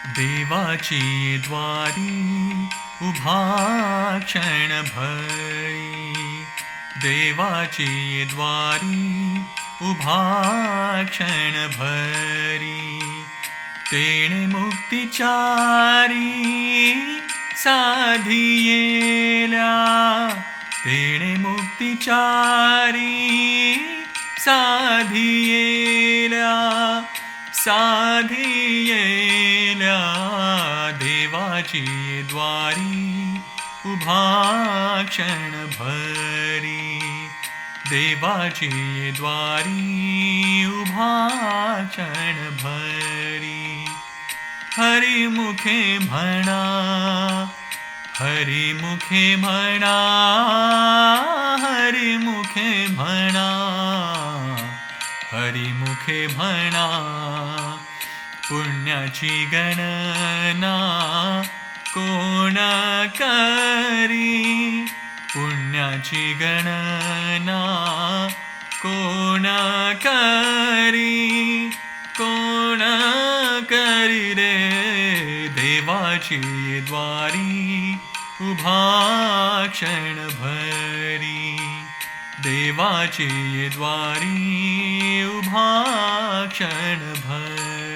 देवाची द्वारी उभा क्षणभरी, देवाची द्वारी उभा क्षणभरी, तेणे मुक्तिचारी साधियेल्या, तेणे मुक्तिचारी साधियेल्या, साधियेल्या, देवाची द्वारी उभा क्षणभरी, देवाची द्वारी उभा क्षणभरी. हरिमुखे म्हणा, हरिमुखे म्हणा, हरिमुखे म्हणा, हरिमुखे म्हणा, पुण्याची गणना कोण करी, पुण्याची गणना कोण करी, कोण करी रे, देवाची द्वारी उभा क्षणभरी, देवाची द्वारी उभा क्षणभरी.